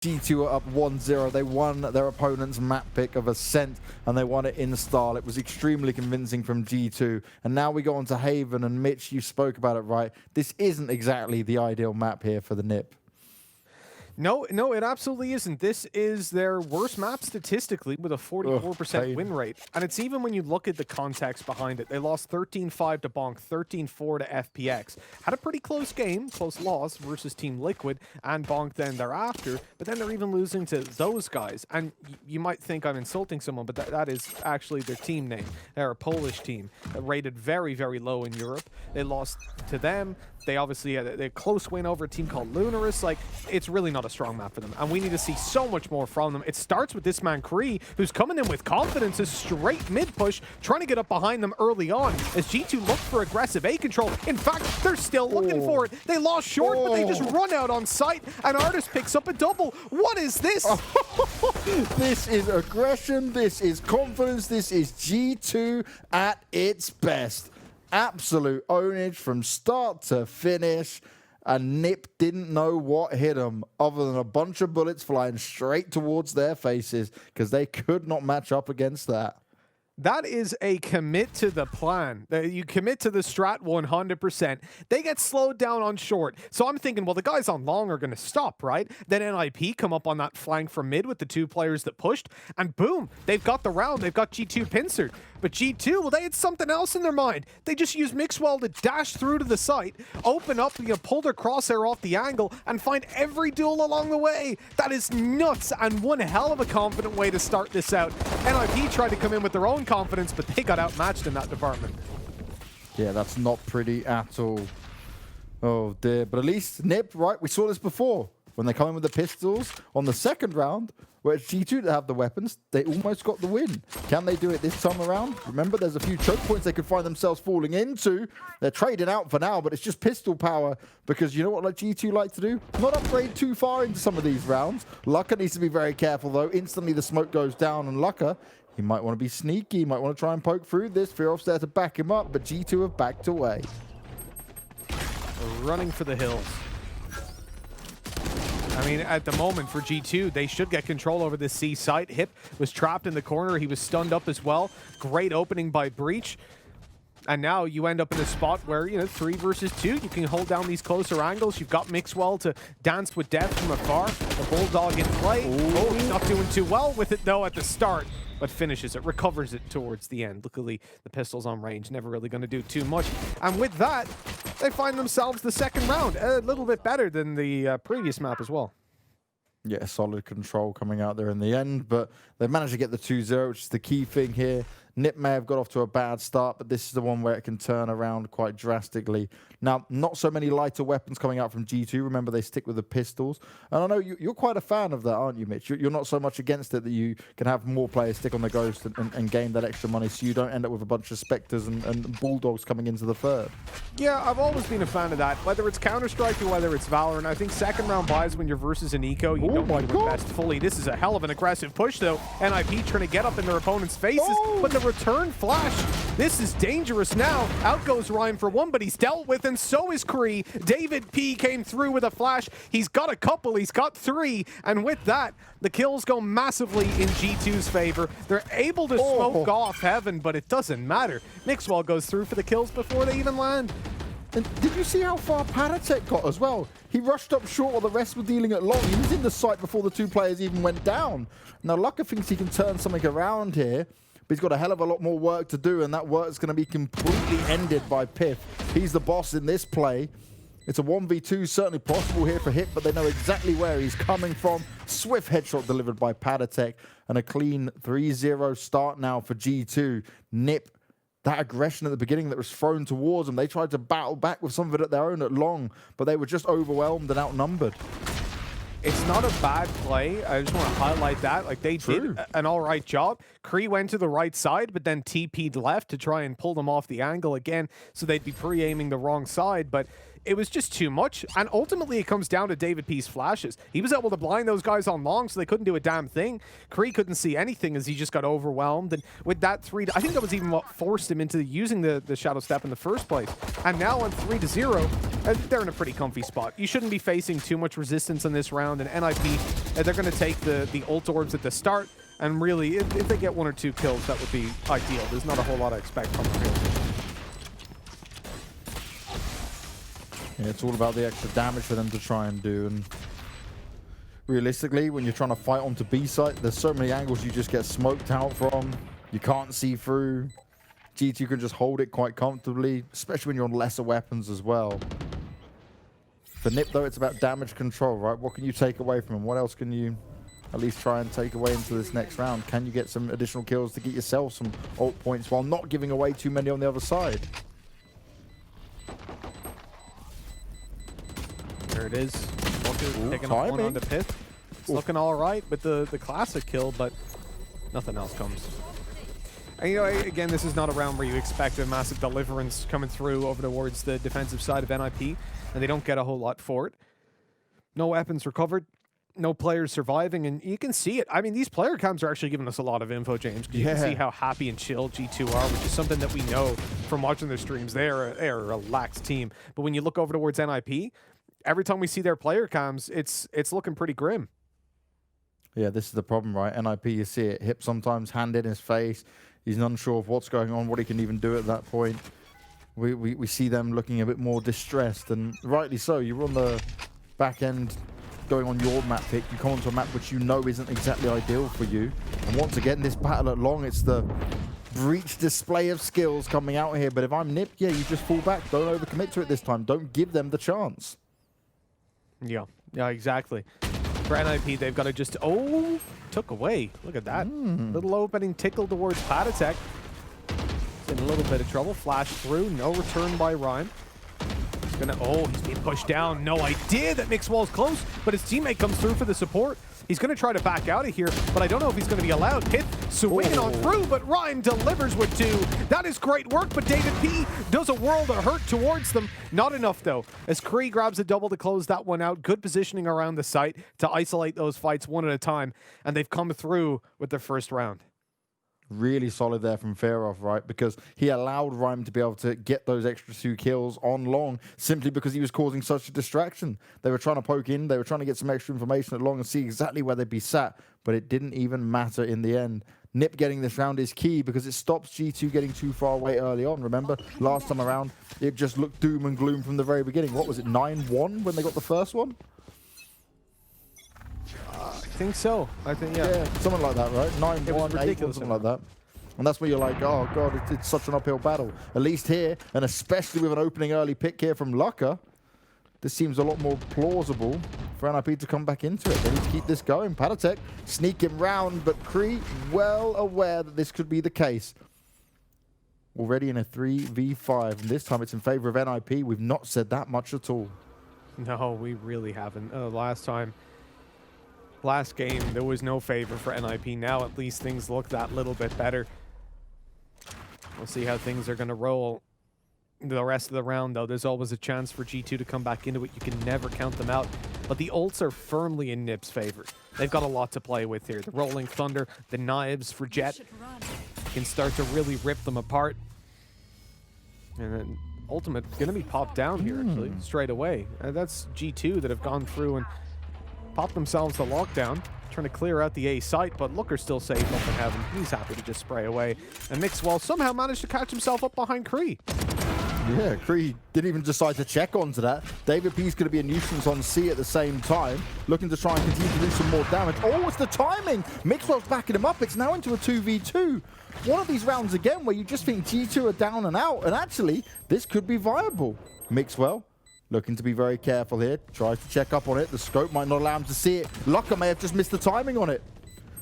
G2 are up 1-0. They won their opponent's map pick of Ascent, and they won it in style. It was extremely convincing from G2. And now we go on to Haven, and Mitch, you spoke about it right. This isn't exactly the ideal map here for the NIP. No, it absolutely isn't. This is their worst map statistically with a 44% win rate. And it's even when you look at the context behind it. They lost 13-5 to Bonk, 13-4 to FPX. Had a pretty close game, close loss versus Team Liquid and Bonk then thereafter. But then they're even losing to those guys. And you might think I'm insulting someone, but that is actually their team name. They're a Polish team rated very, very low in Europe. They lost to them. They obviously had a close win over a team called Lunaris. Like, it's really not a strong map for them, and we need to see so much more from them. It starts with this man, CREA, who's coming in with confidence, a straight mid-push, trying to get up behind them early on, as G2 look for aggressive A control. In fact, they're still looking for it. They lost short, but they just run out on site, and ardiis picks up a double. What is this? This is aggression, this is confidence, this is G2 at its best. Absolute ownage from start to finish, and NIP didn't know what hit them other than a bunch of bullets flying straight towards their faces because they could not match up against that. That is a commit to the plan. You commit to the strat 100%. They get slowed down on short. So I'm thinking, well, the guys on long are going to stop, right? Then NIP come up on that flank from mid with the two players that pushed, and boom, they've got the round. They've got G2 pincered. But G2, well, they had something else in their mind. They just used Mixwell to dash through to the site, open up, pull their crosshair off the angle, and find every duel along the way. That is nuts, and one hell of a confident way to start this out. NIP tried to come in with their own confidence, but they got outmatched in that department. Yeah, that's not pretty at all. Oh dear, but at least NIP, right? We saw this before. When they come in with the pistols on the second round, where it's G2 that have the weapons, they almost got the win. Can they do it this time around? Remember, there's a few choke points they could find themselves falling into. They're trading out for now, but it's just pistol power, because you know what G2 like to do? Not upgrade too far into some of these rounds. luckeRRR needs to be very careful, though. Instantly, the smoke goes down, and luckeRRR, he might want to be sneaky. He might want to try and poke through this. Fearoth's there to back him up, but G2 have backed away. Running for the hills. I mean, at the moment for G2, they should get control over this C site. Hip was trapped in the corner. He was stunned up as well. Great opening by Breach. And now you end up in a spot where, 3 versus 2, you can hold down these closer angles. You've got Mixwell to dance with death from afar. The Bulldog in play. Ooh. Oh, he's not doing too well with it, though, at the start. But finishes it, recovers it towards the end. Luckily, the pistol's on range, never really going to do too much. And with that, they find themselves the second round. A little bit better than the previous map as well. Yeah, solid control coming out there in the end, but they managed to get the 2-0, which is the key thing here. NIP may have got off to a bad start, but this is the one where it can turn around quite drastically. Now, not so many lighter weapons coming out from G2. Remember, they stick with the pistols. And I know you're quite a fan of that, aren't you, Mitch? You're not so much against it that you can have more players stick on the Ghost and gain that extra money so you don't end up with a bunch of Spectres and Bulldogs coming into the third. Yeah, I've always been a fan of that, whether it's Counter-Strike or whether it's Valorant. I think second round buys when you're versus an eco, you don't need to invest fully. This is a hell of an aggressive push, though. NIP trying to get up in their opponent's faces, but the return flash, this is dangerous now. Out goes Ryan for one, but he's dealt with, and so is CREA. Davidp came through with a flash. He's got a couple, he's got 3, and with that, the kills go massively in G2's favor. They're able to smoke off Heaven, but it doesn't matter. Mixwell goes through for the kills before they even land. And did you see how far paTiTek got as well? He rushed up short while the rest were dealing at long. He was in the site before the 2 players even went down. Now, luckeRRR thinks he can turn something around here, but he's got a hell of a lot more work to do, and that work is going to be completely ended by pyth. He's the boss in this play. It's a 1v2, certainly possible here for Hip, but they know exactly where he's coming from. Swift headshot delivered by paTiTek, and a clean 3-0 start now for G2. NIP, that aggression at the beginning that was thrown towards them, they tried to battle back with some of it at their own at long, but they were just overwhelmed and outnumbered. It's not a bad play. I just want to highlight that. Like, they did an all right job. CREA went to the right side, but then TP'd left to try and pull them off the angle again, so they'd be pre-aiming the wrong side. But it was just too much. And ultimately, it comes down to Davidp's flashes. He was able to blind those guys on long, so they couldn't do a damn thing. CREA couldn't see anything as he just got overwhelmed. And with that 3, I think that was even what forced him into using the Shadow Step in the first place. And now on 3-0, they're in a pretty comfy spot. You shouldn't be facing too much resistance in this round. And NIP, they're going to take the ult orbs at the start. And really, if they get 1 or 2 kills, that would be ideal. There's not a whole lot to expect from the field. Yeah, it's all about the extra damage for them to try and do. And realistically, when you're trying to fight onto B site, there's so many angles you just get smoked out from. You can't see through. G2 can just hold it quite comfortably, especially when you're on lesser weapons as well. For Nip, though, it's about damage control, right? What can you take away from him? What else can you at least try and take away into this next round? Can you get some additional kills to get yourself some ult points while not giving away too many on the other side? There it is. Lucke taking up 1 on the pyth. It's looking all right with the classic kill, but nothing else comes. And, you know, again, this is not a round where you expect a massive deliverance coming through over towards the defensive side of NIP, and they don't get a whole lot for it. No weapons recovered, no players surviving, and you can see it. I mean, these player cams are actually giving us a lot of info, James. You can see how happy and chill G2 are, which is something that we know from watching their streams. They are a relaxed team. But when you look over towards NIP, every time we see their player cams, it's looking pretty grim. Yeah, this is the problem, right? NIP, you see it. Hip sometimes, hand in his face. He's unsure of what's going on, what he can even do at that point. We see them looking a bit more distressed, and rightly so. You're on the back end going on your map pick. You come onto a map which you know isn't exactly ideal for you. And once again, this battle at long, it's the breach display of skills coming out here. But if I'm Nip, yeah, you just fall back. Don't overcommit to it this time. Don't give them the chance. Yeah, exactly. For NIP, they've got to just... Oh, took away. Look at that. Little opening tickle towards paTiTek. In a little bit of trouble. Flash through. No return by Rhyme. He's gonna... Oh, he's being pushed down. No idea that Mixwell's close, but his teammate comes through for the support. He's going to try to back out of here, but I don't know if he's going to be allowed. pyth swinging on through, but Rhyme delivers with 2. That is great work, but Davidp does a world of hurt towards them. Not enough, though, as CREA grabs a double to close that one out. Good positioning around the site to isolate those fights one at a time, and they've come through with their first round. Really solid there from Fearoth, right? Because he allowed Rhyme to be able to get those extra 2 kills on long simply because he was causing such a distraction. They were trying to poke in, they were trying to get some extra information at long and see exactly where they'd be sat, but it didn't even matter in the end. Nip getting this round is key because it stops G2 getting too far away early on. Remember, last time around, it just looked doom and gloom from the very beginning. What was it, 9-1 when they got the first one? I think so. I think, yeah, something like that, right? 9-1, 8-1, something like that. And that's where you're like, oh god, it's such an uphill battle. At least here, and especially with an opening early pick here from luckeRRR, this seems a lot more plausible for NIP to come back into it. They need to keep this going. paTiTek sneaking round, but CREA well aware that this could be the case. Already in a 3v5, and this time it's in favor of NIP. We've not said that much at all. No, we really haven't. Last game, there was no favor for NIP. Now at least things look that little bit better. We'll see how things are going to roll the rest of the round, though. There's always a chance for G2 to come back into it. You can never count them out. But the ults are firmly in Nip's favor. They've got a lot to play with here. The Rolling Thunder, the knives for Jet can start to really rip them apart. And then Ultimate going to be popped down here, actually, straight away. That's G2 that have gone through and popped themselves the lockdown, trying to clear out the A site, but luckeRRR still safe up in heaven. He's happy to just spray away. And Mixwell somehow managed to catch himself up behind CREA. Yeah, CREA didn't even decide to check onto that. Davidp is going to be a nuisance on C at the same time, looking to try and continue to do some more damage. Oh, it's the timing! Mixwell's backing him up. It's now into a 2v2. One of these rounds again where you just think G2 are down and out, and actually, this could be viable. Mixwell looking to be very careful here. Tries to check up on it. The scope might not allow him to see it. luckeRRR may have just missed the timing on it.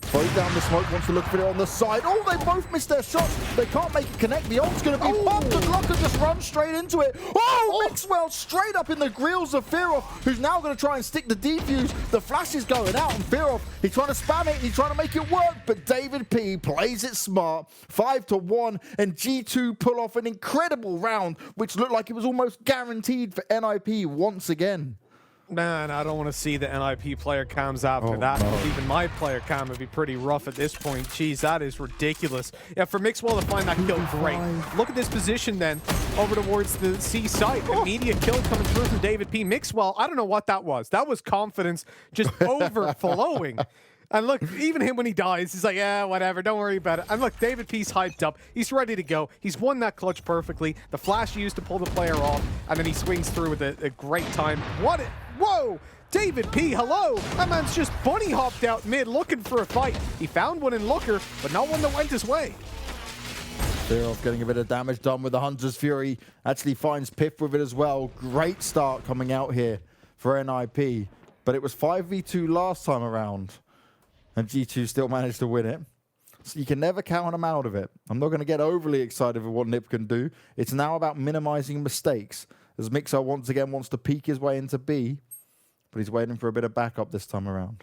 Throws down the smoke, wants to look for it on the side. Oh, they both missed their shots. They can't make it connect. The ult's going to be popped, and luckeRRR just runs straight into it. Oh, Mixwell straight up in the grills of Fearoth, who's now going to try and stick the defuse. The flash is going out, and Fearoth, he's trying to spam it, he's trying to make it work, but Davidp plays it smart. 5-1, and G2 pull off an incredible round, which looked like it was almost guaranteed for NIP once again. Man, I don't want to see the NIP player cams after that. No. Even my player cam would be pretty rough at this point. Jeez, that is ridiculous. Yeah, for Mixwell to find that kill, great. Look at this position then, over towards the C site. Immediate kill coming through from Davidp. Mixwell, I don't know what that was. That was confidence just overflowing. And look, even him when he dies, he's like, yeah, whatever, don't worry about it. And look, Davidp's hyped up. He's ready to go. He's won that clutch perfectly. The flash used to pull the player off, and then he swings through with a great time. Whoa! Davidp, hello! That man's just bunny hopped out mid looking for a fight. He found one in luckeRRR, but not one that went his way. Fearoth getting a bit of damage done with the Hunter's Fury. Actually finds pyth with it as well. Great start coming out here for NIP. But it was 5v2 last time around. And G2 still managed to win it. So you can never count them out of it. I'm not going to get overly excited for what NIP can do. It's now about minimizing mistakes. As Mixwell once again wants to peek his way into B. But he's waiting for a bit of backup this time around.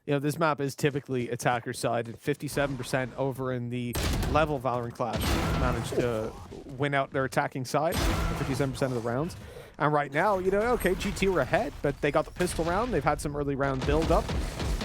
You know, this map is typically attacker side, and 57% over in the level Valorant Clash managed to win out their attacking side, 57% of the rounds. And right now, you know, okay, G2 are ahead, but they got the pistol round. They've had some early round build up.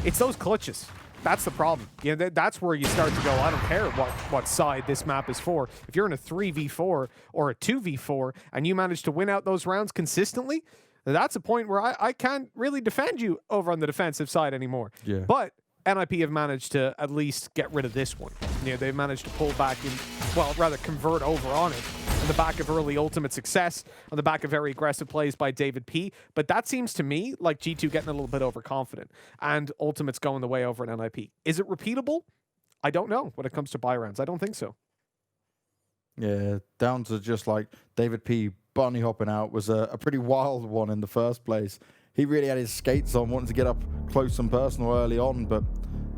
It's those clutches. That's the problem. You know, that's where you start to go, I don't care what side this map is for. If you're in a 3v4 or a 2v4 and you manage to win out those rounds consistently, that's a point where I can't really defend you over on the defensive side anymore. Yeah. But NIP have managed to at least get rid of this one. You know, they've managed to pull back and, well, rather convert over on it on the back of early ultimate success, on the back of very aggressive plays by Davidp. But that seems to me like G2 getting a little bit overconfident and ultimates going the way over at NIP. Is it repeatable? I don't know when it comes to buy rounds. I don't think so. Yeah, down to just like Davidp bunny hopping out was a pretty wild one in the first place. He really had his skates on, wanting to get up close and personal early on, but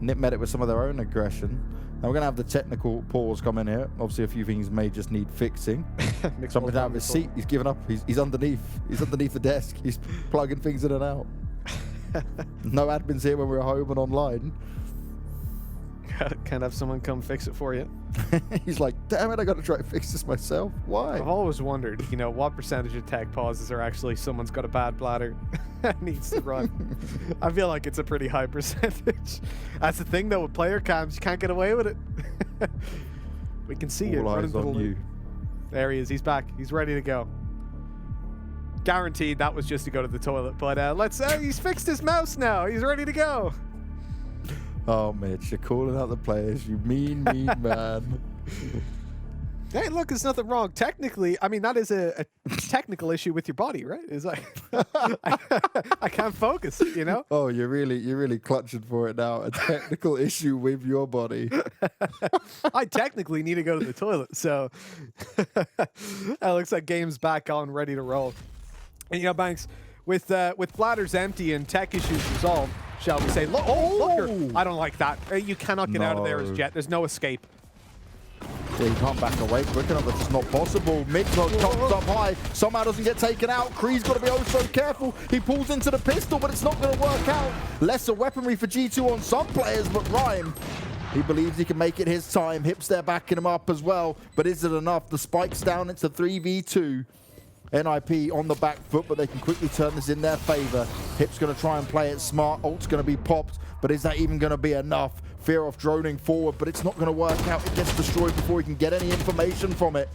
NIP met it with some of their own aggression. Now we're going to have the technical pause come in here. Obviously, a few things may just need fixing. Something out of his seat. He's given up. He's underneath. He's underneath the desk. He's plugging things in and out. No admins here when we're home and online. Can't have someone come fix it for you. He's like, damn it, I got to try to fix this myself. Why? I've always wondered, you know, what percentage of tech pauses are actually someone's got a bad bladder and needs to run. I feel like it's a pretty high percentage. That's the thing, though, with player cams, you can't get away with it. We can see All it. eyes on you. There he is. He's back. He's ready to go. Guaranteed that was just to go to the toilet. But he's fixed his mouse now. He's ready to go. Oh, Mitch, you're calling out the players. You mean man. Hey, look, there's nothing wrong. Technically, I mean, that is a technical issue with your body, right? It's like, I can't focus, you know? Oh, you're really clutching for it now. A technical issue with your body. I technically need to go to the toilet, so it looks like game's back on, ready to roll. And, you know, Banks, with bladders empty and tech issues resolved, shall we say, luckeRRR. I don't like that. You cannot get out of there as Jet. There's no escape. Yeah, you can't back away quick enough. That's just not possible. Mixwell comes up high. Somehow doesn't get taken out. CREA's got to be oh so careful. He pulls into the pistol, but it's not going to work out. Lesser weaponry for G2 on some players, but Rhyme, he believes he can make it his time. Hips there backing him up as well. But is it enough? The spike's down. It's a 3v2. NIP on the back foot, but they can quickly turn this in their favor. Hip's going to try and play it smart. Ult's going to be popped, but is that even going to be enough? Fearoth droning forward, but it's not going to work out. It gets destroyed before he can get any information from it.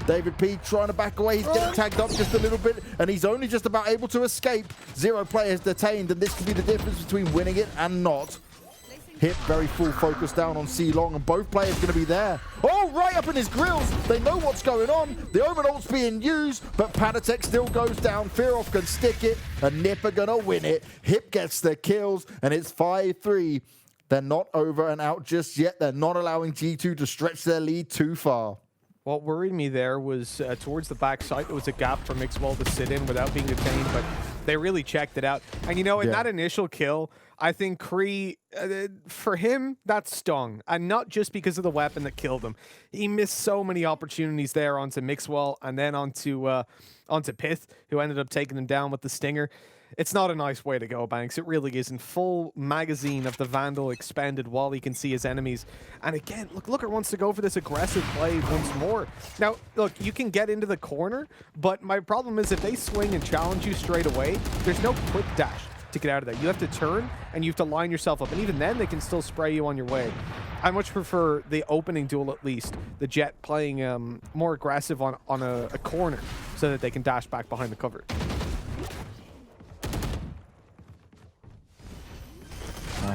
Davidp trying to back away. He's getting tagged up just a little bit, and he's only just about able to escape. 0 players detained, and this could be the difference between winning it and not. Hip very full focus down on C long, and both players going to be there. Oh, right up in his grills. They know what's going on. The Omen ult's being used, but paTiTek still goes down. Fearoth can stick it, and NIP are going to win it. Hip gets the kills, and it's 5-3. They're not over and out just yet. They're not allowing G2 to stretch their lead too far. What worried me there was towards the back side, there was a gap for Mixwell to sit in without being detained, but They really checked it out. And you know, in that initial kill, I think CREA, for him, that stung. And not just because of the weapon that killed him. He missed so many opportunities there onto Mixwell and then onto pyth, who ended up taking him down with the stinger. It's not a nice way to go, Banks. It really isn't. Full magazine of the Vandal expended while he can see his enemies. And again, look, Looker wants to go for this aggressive play once more. Now, look, you can get into the corner, but my problem is if they swing and challenge you straight away, there's no quick dash to get out of there. You have to turn and you have to line yourself up. And even then, they can still spray you on your way. I much prefer the opening duel, at least. The Jet playing more aggressive on a corner so that they can dash back behind the cover.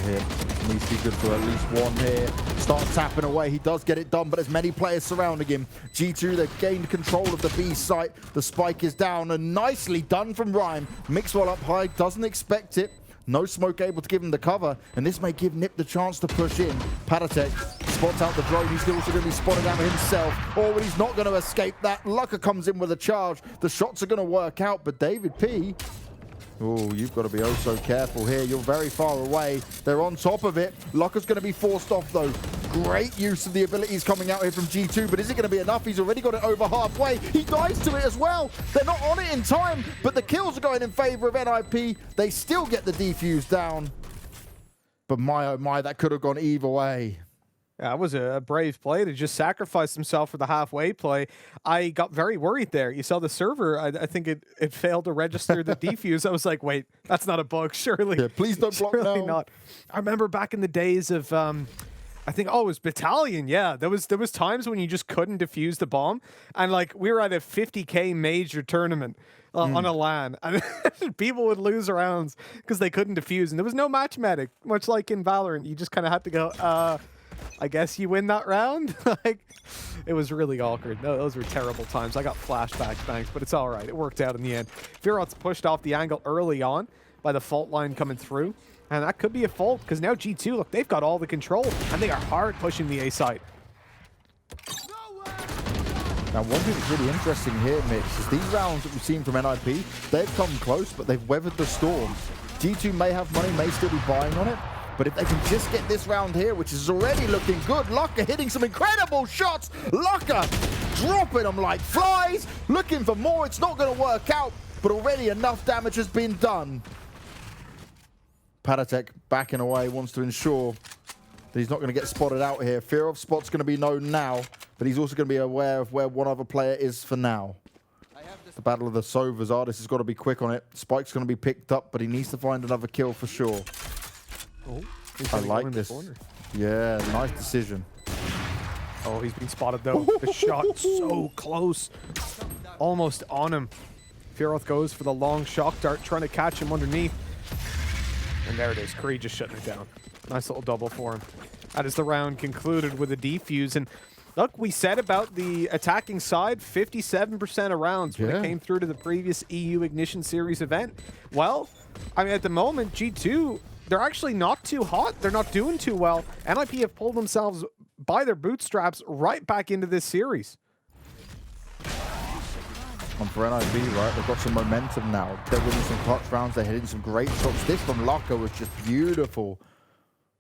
Here needs to be good for at least one here. Starts tapping away. He does get it done, but there's many players surrounding him. G2, they've gained control of the B site. The spike is down, and nicely done from Rhyme. Mixwell up high, doesn't expect it. No smoke able to give him the cover, and this may give Nip the chance to push in. paTiTek spots out the drone. He's also going to be spotted out himself. Oh, but he's not going to escape that. luckeRRR comes in with a charge. The shots are going to work out, but Davidp, oh, you've got to be oh so careful here. You're very far away. They're on top of it. luckeRRR's going to be forced off, though. Great use of the abilities coming out here from G2, but is it going to be enough? He's already got it over halfway. He dies to it as well. They're not on it in time, but the kills are going in favor of NIP. They still get the defuse down. But my, oh my, that could have gone either way. That was a brave play to just sacrifice himself for the halfway play. I got very worried there. You saw the server, I think it failed to register the defuse. I was like, wait, that's not a bug, surely. Yeah, please don't block surely now. not. I remember back in the days of, I think, oh, it was Battalion, yeah. There was times when you just couldn't defuse the bomb. And like, we were at a 50K major tournament on a LAN. And people would lose rounds because they couldn't defuse. And there was no match medic, much like in Valorant. You just kind of had to go, I guess you win that round. Like, it was really awkward. Those were terrible times. I got flashbacks, Banks, but it's all right. It worked out in the end. Fearoth's pushed off the angle early on by the fault line coming through, and that could be a fault because now G2, look, they've got all the control, and they are hard pushing the A side. Now, one thing that's really interesting here, Mitch, is these rounds that we've seen from NIP, they've come close, but they've weathered the storm. G2 may have money, may still be buying on it, but if they can just get this round here, which is already looking good, luckeRRR hitting some incredible shots. luckeRRR dropping them like flies, looking for more. It's not going to work out, but already enough damage has been done. paTiTek backing away, wants to ensure that he's not going to get spotted out here. Fearoth's spot's going to be known now, but he's also going to be aware of where one other player is for now. The battle of the Sovas. ardiis has got to be quick on it. Spike's going to be picked up, but he needs to find another kill for sure. Oh, I like this. Yeah, nice decision. Oh, he's been spotted though. The shot so close. Almost on him. Fearoth goes for the long shock dart, trying to catch him underneath. And there it is. CREA just shutting it down. Nice little double for him. That is the round concluded with a defuse. And look, we said about the attacking side, 57% of rounds when it came through to the previous EU Ignition Series event. Well, I mean, at the moment, G2, they're actually not too hot. They're not doing too well. NIP have pulled themselves by their bootstraps right back into this series. And for NIP, right, they've got some momentum now. They're winning some clutch rounds. They're hitting some great shots. This from luckeRRR was just beautiful.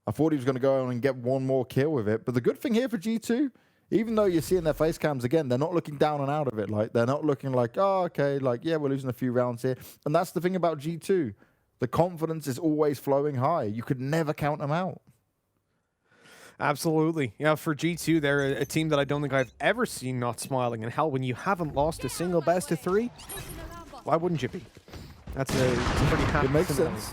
I thought he was going to go on and get one more kill with it. But the good thing here for G2, even though you're seeing their face cams again, they're not looking down and out of it. Like, they're not looking like, oh, okay, like, yeah, we're losing a few rounds here. And that's the thing about G2. The confidence is always flowing high. You could never count them out. Absolutely. Yeah, for G2, they're a team that I don't think I've ever seen not smiling. And hell, when you haven't lost a single best of 3, why wouldn't you be? It's a pretty happy. It makes sense.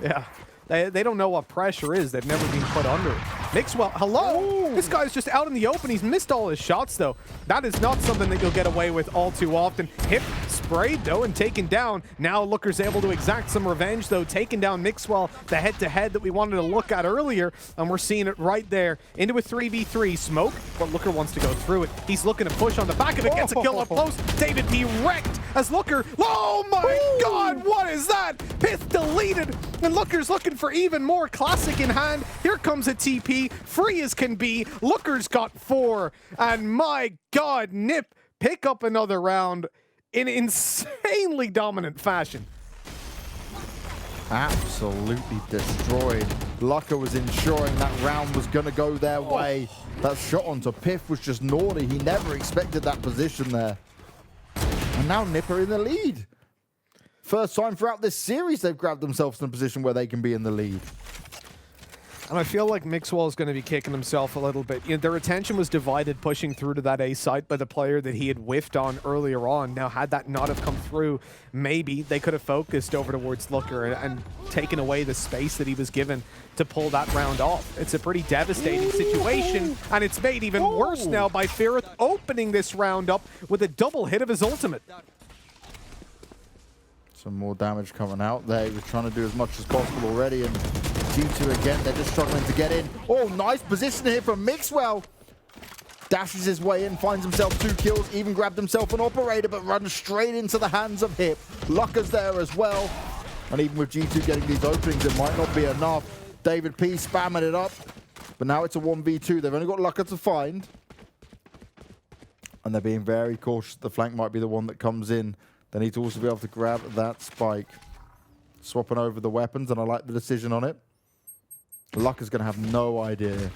Yeah. They don't know what pressure is. They've never been put under it. Mixwell, hello! Ooh. This guy's just out in the open. He's missed all his shots, though. That is not something that you'll get away with all too often. Hip sprayed, though, and taken down. Now luckeRRR's able to exact some revenge, though, taking down Mixwell, the head-to-head that we wanted to look at earlier, and we're seeing it right there. Into a 3v3. Smoke, but luckeRRR wants to go through it. He's looking to push on the back of it, gets a kill up close. Davidp wrecked as luckeRRR. Oh my God, what is that? pyth deleted, and luckeRRR's looking for even more. Classic in hand. Here comes a TP. Free as can be. luckeRRR's got 4. And my God, Nip pick up another round in insanely dominant fashion. Absolutely destroyed. luckeRRR was ensuring that round was going to go their way. That shot onto pyth was just naughty. He never expected that position there. And now Nip are in the lead. First time throughout this series they've grabbed themselves in a position where they can be in the lead. And I feel like Mixwell is going to be kicking himself a little bit. You know, their attention was divided pushing through to that A site by the player that he had whiffed on earlier on. Now, had that not have come through, maybe they could have focused over towards luckeRRR and taken away the space that he was given to pull that round off. It's a pretty devastating situation, and it's made even worse now by Fearoth opening this round up with a double hit of his ultimate. Some more damage coming out there. He was trying to do as much as possible already, and G2 again, they're just struggling to get in. Oh, nice position here from Mixwell. Dashes his way in, finds himself 2 kills, even grabbed himself an operator, but runs straight into the hands of Hip. luckeRRR's there as well. And even with G2 getting these openings, it might not be enough. Davidp spamming it up, but now it's a 1v2. They've only got luckeRRR to find. And they're being very cautious. The flank might be the one that comes in. They need to also be able to grab that spike. Swapping over the weapons, and I like the decision on it. luckeRRR's going to have no idea.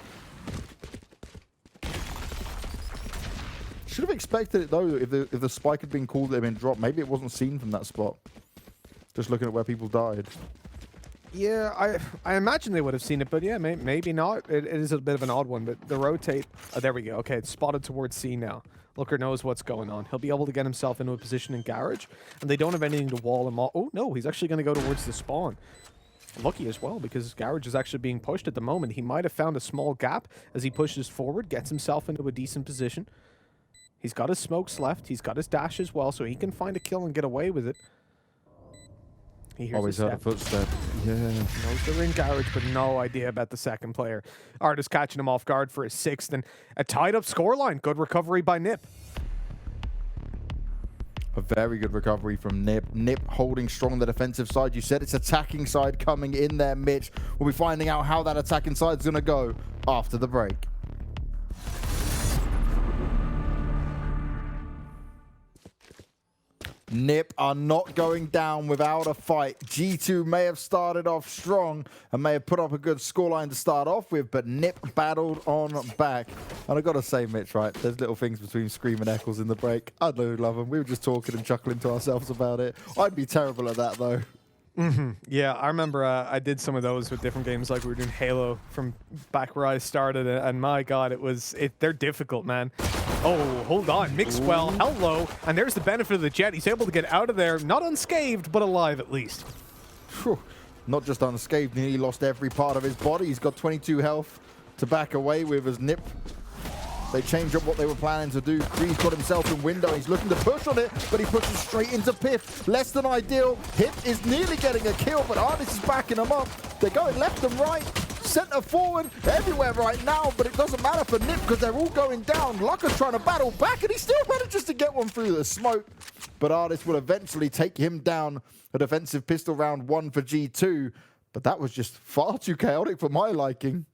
Should have expected it, though, if the spike had been called, it had been dropped. Maybe it wasn't seen from that spot. Just looking at where people died. Yeah, I imagine they would have seen it, but yeah, maybe not. It is a bit of an odd one, but the rotate... Oh, there we go. Okay, it's spotted towards C now. luckeRRR knows what's going on. He'll be able to get himself into a position in garage, and they don't have anything to wall him off. Oh, no, he's actually going to go towards the spawn. Lucky as well, because garage is actually being pushed at the moment. He might have found a small gap as he pushes forward, gets himself into a decent position. He's got his smokes left. He's got his dash as well, so he can find a kill and get away with it. He hears Always heard a footstep. Yeah. Knows they're in garage, but no idea about the second player. ardiis catching him off guard for his 6th, and a tied-up scoreline. Good recovery by Nip. A very good recovery from Nip. Nip holding strong on the defensive side. You said it's attacking side coming in there, Mitch. We'll be finding out how that attacking side is going to go after the break. Nip are not going down without a fight. G2 may have started off strong and may have put up a good scoreline to start off with, but Nip battled on back. And I gotta say, Mitch, right, there's little things between Scream and Eccles in the break. I do love them. We were just talking and chuckling to ourselves about it. I'd be terrible at that, though. Yeah, I remember I did some of those with different games, like we were doing Halo from back where I started, and my God, they're difficult, man. Oh, hold on, Mixwell, hello, and there's the benefit of the jet. He's able to get out of there, not unscathed, but alive at least. Whew. Not just unscathed, he lost every part of his body. He's got 22 health to back away with as Nip. They changed up what they were planning to do. CREA's got himself in window. He's looking to push on it, but he pushes straight into pyth. Less than ideal. Hip is nearly getting a kill, but ardiis is backing him up. They're going left and right, center forward, everywhere right now, but it doesn't matter for Nip because they're all going down. luckeRRR's trying to battle back, and he still manages to get one through the smoke. But ardiis will eventually take him down. A defensive pistol round 1 for G2, but that was just far too chaotic for my liking.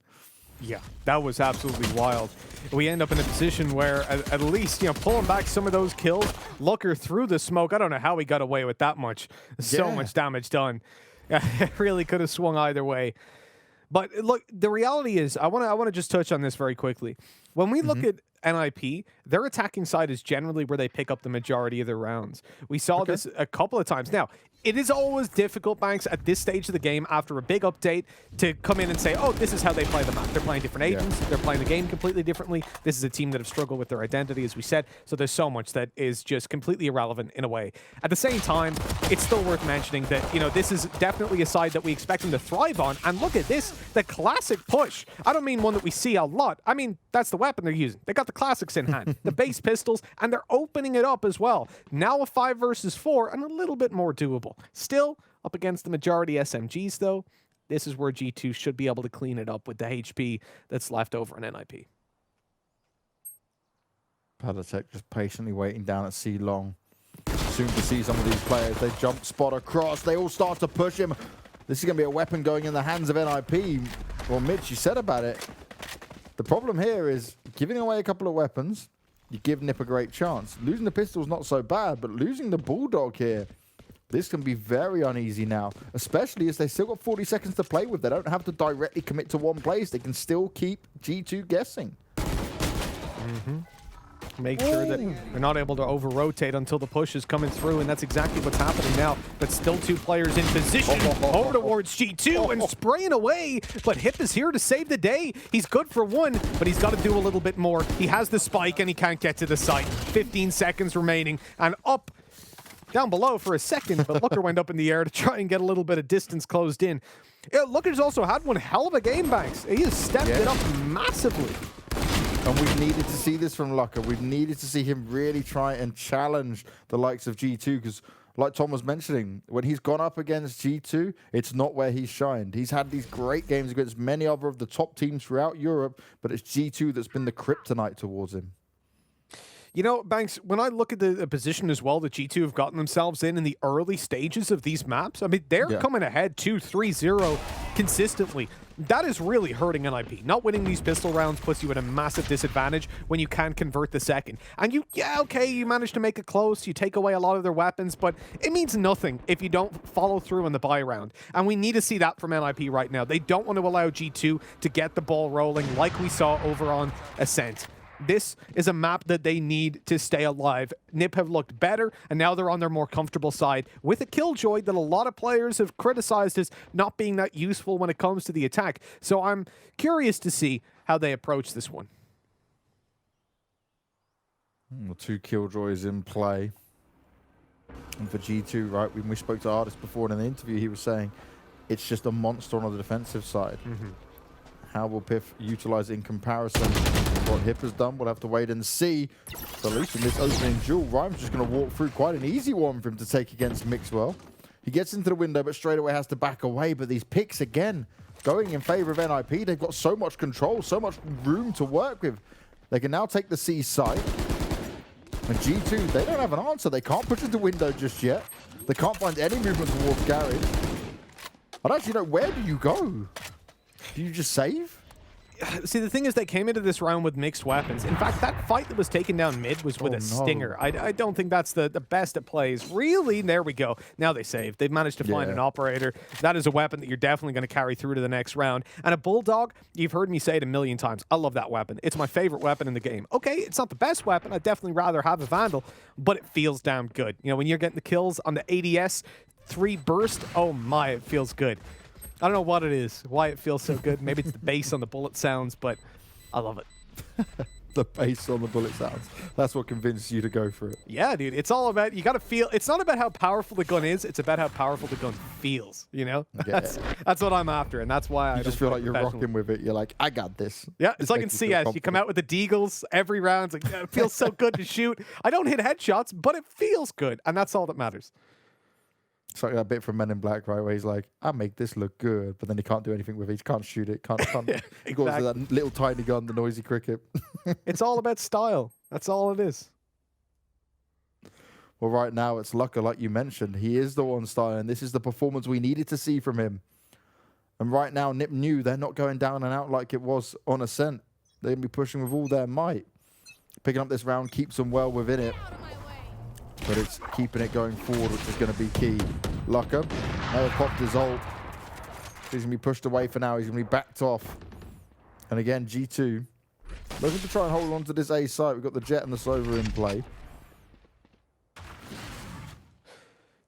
Yeah, that was absolutely wild. We end up in a position where at least, you know, pulling back some of those kills, luckeRRR through the smoke. I don't know how he got away with that much. So much damage done. It really could have swung either way. But look, the reality is, I want to just touch on this very quickly. When we look at NIP, their attacking side is generally where they pick up the majority of their rounds. We saw this a couple of times. Now, it is always difficult, Banks, at this stage of the game, after a big update, to come in and say, oh, this is how they play the map. They're playing different agents. They're playing the game completely differently. This is a team that have struggled with their identity, as we said. So there's so much that is just completely irrelevant in a way. At the same time, it's still worth mentioning that, you know, this is definitely a side that we expect them to thrive on. And look at this, the classic push. I don't mean one that we see a lot. I mean, that's the weapon they're using. They got the classics in hand, the base pistols, and they're opening it up as well. Now a 5 versus 4 and a little bit more doable. Still, up against the majority SMGs, though, this is where G2 should be able to clean it up with the HP that's left over in NIP. paTiTek just patiently waiting down at C long. Soon to see some of these players. They jump spot across. They all start to push him. This is going to be a weapon going in the hands of NIP. Well, Mitch, you said about it. The problem here is giving away a couple of weapons, you give Nip a great chance. Losing the pistol's not so bad, but losing the Bulldog here This can be very uneasy now, especially as they still got 40 seconds to play with. They don't have to directly commit to one place. They can still keep G2 guessing. Make sure that they're not able to over-rotate until the push is coming through, and that's exactly what's happening now. But still 2 players in position over towards G2 and spraying away. But Hip is here to save the day. He's good for 1, but he's got to do a little bit more. He has the spike, and he can't get to the site. 15 seconds remaining, and up down below for a second, but Looker went up in the air to try and get a little bit of distance closed in. Looker's also had one hell of a game, Banks. He has stepped it up massively. And we've needed to see this from Lucker. We've needed to see him really try and challenge the likes of G2, because like Tom was mentioning, when he's gone up against G2, it's not where he's shined. He's had these great games against many other of the top teams throughout Europe, but it's G2 that's been the kryptonite towards him. You know, Banks, when I look at the position as well that G2 have gotten themselves in the early stages of these maps, I mean, they're coming ahead 2-3-0 consistently. That is really hurting NIP. Not winning these pistol rounds puts you at a massive disadvantage when you can convert the second. And you manage to make it close, you take away a lot of their weapons, but it means nothing if you don't follow through on the buy round. And we need to see that from NIP right now. They don't want to allow G2 to get the ball rolling like we saw over on Ascent. This is a map that they need to stay alive. NIP have looked better, and now they're on their more comfortable side with a Killjoy that a lot of players have criticized as not being that useful when it comes to the attack. So I'm curious to see how they approach this one. 2 Killjoys in play. And for G2, right, when we spoke to ardiis before in an interview, he was saying it's just a monster on the defensive side. How will pyth utilize it in comparison to what Hip has done? We'll have to wait and see. But at least in this opening duel, Rhyme's just going to walk through quite an easy one for him to take against Mixwell. He gets into the window, but straight away has to back away. But these picks, again, going in favor of NIP. They've got so much control, so much room to work with. They can now take the C site. And G2, they don't have an answer. They can't push into window just yet. They can't find any movement towards garage. I don't actually know, where do you go? Do you just save? See, the thing is, they came into this round with mixed weapons. In fact, that fight that was taken down mid was with a stinger. I don't think that's the best it plays. Really? There we go. Now they saved. They've managed to find an operator. That is a weapon that you're definitely going to carry through to the next round. And a Bulldog, you've heard me say it a million times. I love that weapon. It's my favorite weapon in the game. Okay, it's not the best weapon. I'd definitely rather have a Vandal, but it feels damn good. You know, when you're getting the kills on the ADS 3 burst, oh my, it feels good. I don't know what it is, why it feels so good. Maybe it's the bass on the bullet sounds, but I love it. The bass on the bullet sounds. That's what convinced you to go for it. Yeah, dude. It's all about, you got to feel, it's not about how powerful the gun is, it's about how powerful the gun feels, you know? Yeah. That's what I'm after, and that's why I just feel like you're rocking with it. You're like, I got this. Yeah, it's like in CS. You come out with the deagles every round. It's like, yeah, it feels so good to shoot. I don't hit headshots, but it feels good, and that's all that matters. It's like that bit from Men in Black, right, where he's like, I make this look good, but then he can't do anything with it. He can't shoot it. Can't yeah, he goes to that little tiny gun, the noisy cricket. It's all about style. That's all it is. Well, right now, it's Lucker, like you mentioned. He is the one style, and this is the performance we needed to see from him. And right now, NIP knew they're not going down and out like it was on Ascent. They're going to be pushing with all their might. Picking up this round keeps them well within it. But it's keeping it going forward, which is going to be key. Lucker never popped his ult. He's going to be pushed away for now. He's going to be backed off. And again, G2 looking to try and hold on to this A site. We've got the Jet and the Sova in play.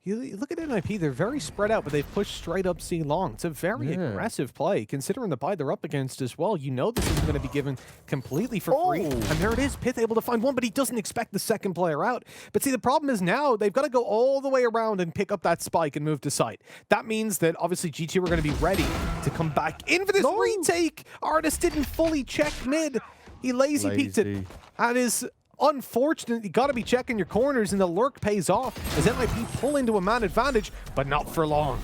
You look at NIP, they're very spread out, but they've pushed straight up C long. It's a very aggressive play, considering the buy they're up against as well. You know this isn't going to be given completely for free. And there it is, pyth able to find one, but he doesn't expect the second player out. But see, the problem is now they've got to go all the way around and pick up that spike and move to site. That means that obviously G2 are going to be ready to come back in for this retake. ardiis didn't fully check mid. He lazy peeked it. That is unfortunate. You got to be checking your corners, and the lurk pays off as NIP pull into a man advantage, but not for long.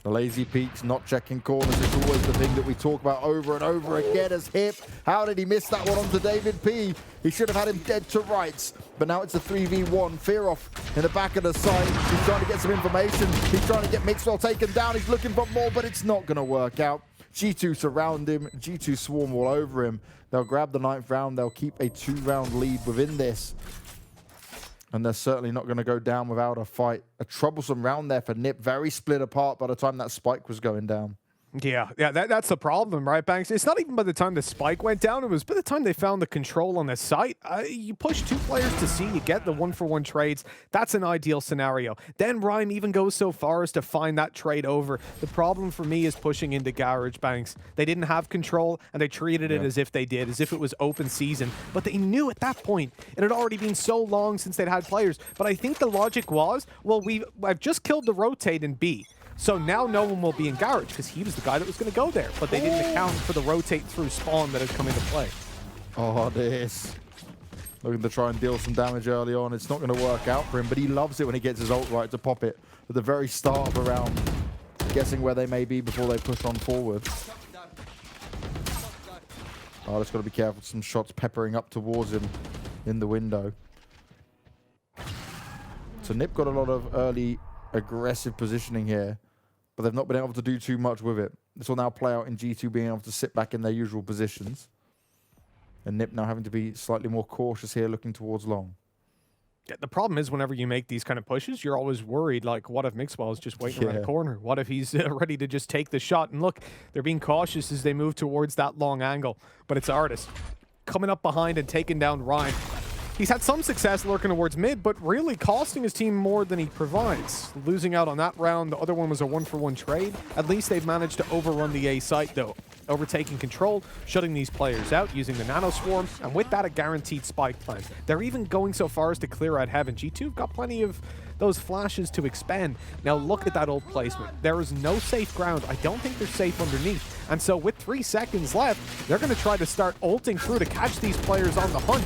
The lazy peeks, not checking corners, is always the thing that we talk about over and over again as Hip. How did he miss that one onto Davidp? He should have had him dead to rights, but now it's a 3v1. Fearoth in the back of the side. He's trying to get some information. He's trying to get Mixwell taken down. He's looking for more, but it's not going to work out. G2 surround him. G2 swarm all over him. They'll grab the 9th round. They'll keep a 2-round lead within this. And they're certainly not going to go down without a fight. A troublesome round there for Nip. Very split apart by the time that spike was going down. Yeah, that's the problem, right, Banks? It's not even by the time the spike went down. It was by the time they found the control on the site. You push 2 players to C, you get the 1-for-1 trades. That's an ideal scenario. Then Rhyme even goes so far as to find that trade over. The problem for me is pushing into Garage, Banks. They didn't have control, and they treated it as if they did, as if it was open season. But they knew at that point, it had already been so long since they'd had players. But I think the logic was, well, I've just killed the rotate in B. So now no one will be in Garage because he was the guy that was going to go there. But they didn't account for the rotate through spawn that had come into play. Oh, this. Looking to try and deal some damage early on. It's not going to work out for him, but he loves it when he gets his ult right to pop it at the very start of a round, guessing where they may be before they push on forward. Oh, just got to be careful. Some shots peppering up towards him in the window. So Nip got a lot of early aggressive positioning here, but they've not been able to do too much with it. This will now play out in G2 being able to sit back in their usual positions. And Nip now having to be slightly more cautious here, looking towards long. Yeah, the problem is whenever you make these kind of pushes, you're always worried, like, what if Mixwell is just waiting around the corner? What if he's ready to just take the shot? And look, they're being cautious as they move towards that long angle. But it's ardiis coming up behind and taking down Rhyme. He's had some success lurking towards mid, but really costing his team more than he provides. Losing out on that round, the other one was a 1-for-1 trade. At least they've managed to overrun the A site, though. Overtaking control, shutting these players out using the Nano Swarm, and with that, a guaranteed spike plant. They're even going so far as to clear out Heaven. G2 got plenty of those flashes to expend. Now look at that old placement. There is no safe ground. I don't think they're safe underneath. And so with 3 seconds left, they're going to try to start ulting through to catch these players on the hunt.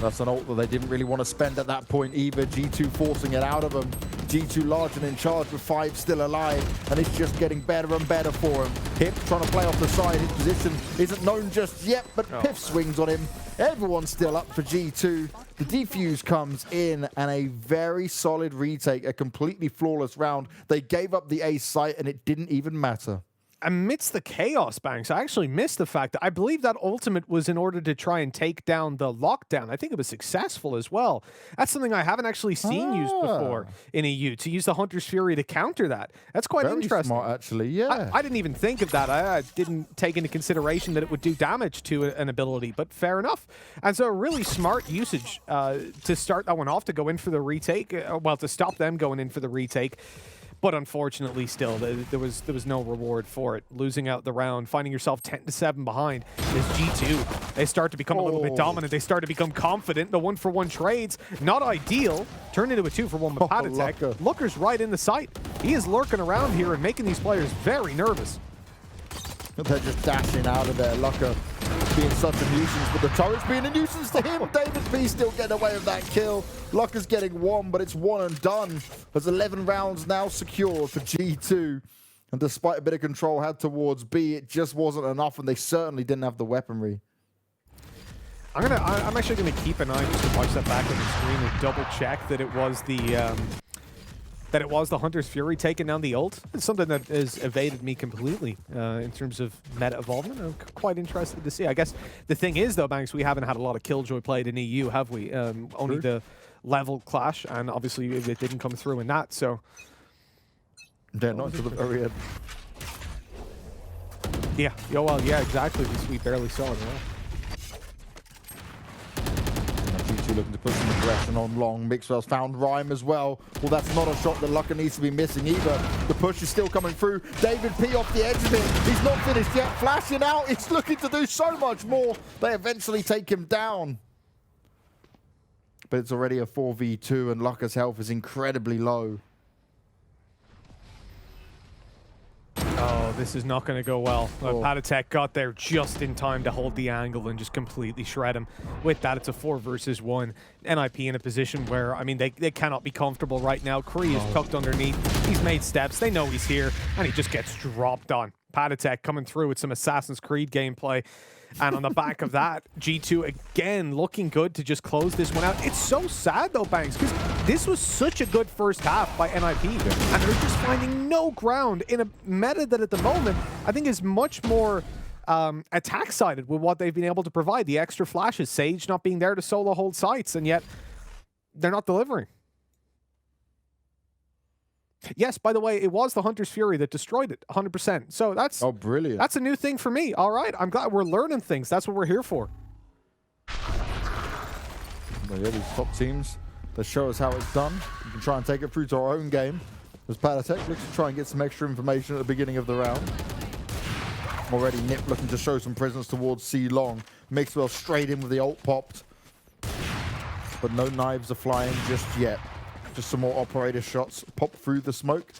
That's an ult that they didn't really want to spend at that point either. G2 forcing it out of them. G2 large and in charge with 5 still alive, and it's just getting better and better for him. Hip trying to play off the side. His position isn't known just yet, but Piff swings on him. Everyone's still up for G2. The defuse comes in, and a very solid retake, a completely flawless round. They gave up the A site, and it didn't even matter. Amidst the chaos, Banks, I actually missed the fact that I believe that ultimate was in order to try and take down the lockdown. I think it was successful as well. That's something I haven't actually seen used before in EU, to use the Hunter's Fury to counter that. That's quite very interesting. Smart, actually, yeah. I didn't even think of that. I didn't take into consideration that it would do damage to an ability, but fair enough. And so a really smart usage to start that one off, to go in for the retake, well, to stop them going in for the retake. But unfortunately, still, there was no reward for it. Losing out the round, finding yourself 10-7 behind is G2. They start to become a little bit dominant. They start to become confident. The 1-for-1 trades, not ideal. Turned into a 2-for-1 with paTiTek. luckeRRR's right in the sight. He is lurking around here and making these players very nervous. They're just dashing out of there. luckeRRR being such a nuisance, but the turret's being a nuisance to him. Davidp still getting away with that kill. luckeRRR's getting 1, but it's 1 and done. There's 11 rounds now secured for G2. And despite a bit of control had towards B, it just wasn't enough, and they certainly didn't have the weaponry. I'm actually gonna keep an eye just to watch that back on the screen and double check that it was the Hunter's Fury taking down the ult. It's something that has evaded me completely in terms of meta evolvement. I'm quite interested to see. I guess the thing is, though, Banks, we haven't had a lot of Killjoy played in EU, have we? Only the level clash, and obviously it didn't come through in that, so... Yeah, not to the very end. Yeah, well, yeah, exactly. We barely saw it at all. G2 looking to put some aggression on long. Mixwell's found Rhyme as well. Well, that's not a shot that luckeRRR needs to be missing either. The push is still coming through. Davidp off the edge of it. He's not finished yet. Flashing out. He's looking to do so much more. They eventually take him down. But it's already a 4v2, and luckeRRR's health is incredibly low. Oh, this is not going to go well. paTiTek got there just in time to hold the angle and just completely shred him. With that, it's a 4 versus 1. NIP in a position where, I mean, they cannot be comfortable right now. CREA is tucked underneath. He's made steps. They know he's here, and he just gets dropped on. paTiTek coming through with some Assassin's Creed gameplay. And on the back of that, G2 again looking good to just close this one out. It's so sad though, Banks, because this was such a good first half by NIP. And they're just finding no ground in a meta that at the moment, I think is much more attack-sided with what they've been able to provide. The extra flashes, Sage not being there to solo hold sites, and yet they're not delivering. Yes, by the way, it was the Hunter's Fury that destroyed it, 100%. So that's brilliant. That's a new thing for me. All right, I'm glad we're learning things. That's what we're here for. Well, yeah, these top teams, they show us how it's done. We can try and take it through to our own game. As paTiTek looks to try and get some extra information at the beginning of the round. Already Nip looking to show some presence towards C long. Mixwell straight in with the ult popped. But no knives are flying just yet. Just some more operator shots pop through the smoke.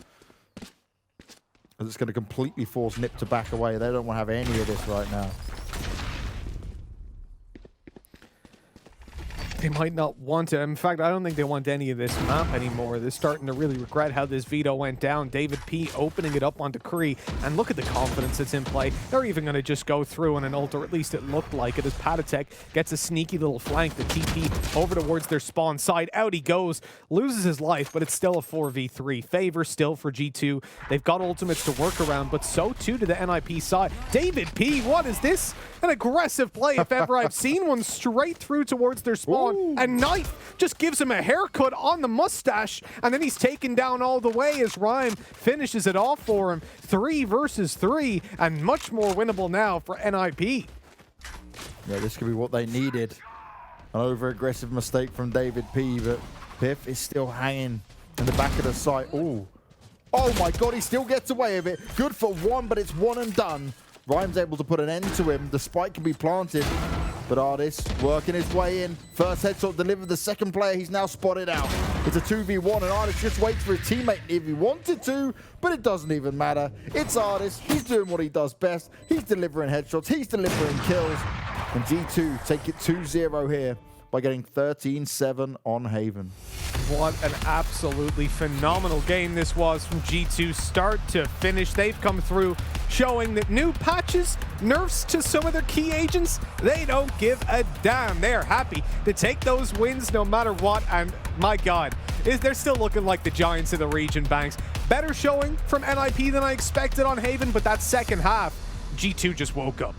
As it's going to completely force Nip to back away. They don't want to have any of this right now. They might not want to. In fact, I don't think they want any of this map anymore. They're starting to really regret how this veto went down. Davidp opening it up onto CREA, and look at the confidence that's in play. They're even going to just go through on an ult, or at least it looked like it, as paTiTek gets a sneaky little flank. The TP over towards their spawn side. Out he goes, loses his life, but it's still a 4v3. Favor still for G2. They've got ultimates to work around, but so too to the NIP side. Davidp, what is this? An aggressive play if ever I've seen one, straight through towards their spawn. Ooh. And Knife just gives him a haircut on the mustache, and then he's taken down all the way as Rhyme finishes it off for him. 3 versus 3, and much more winnable now for NIP. Yeah, this could be what they needed. An over-aggressive mistake from Davidp, but pyth is still hanging in the back of the site. Ooh. Oh my god, he still gets away with it. Good for one, but it's one and done. Rhyme's able to put an end to him. The spike can be planted, but ardiis working his way in. First headshot delivered. The second player he's now spotted out. It's a 2v1, and ardiis just waits for his teammate if he wanted to, but it doesn't even matter. It's ardiis. He's doing what he does best. He's delivering headshots. He's delivering kills. And G2 take it 2-0 here by getting 13-7 on Haven. What an absolutely phenomenal game this was from G2 start to finish. They've come through showing that new patches, nerfs to some of their key agents, they don't give a damn. They're happy to take those wins no matter what, and my god, they're still looking like the giants of the region, Banks. Better showing from NIP than I expected on Haven, but that second half, G2 just woke up.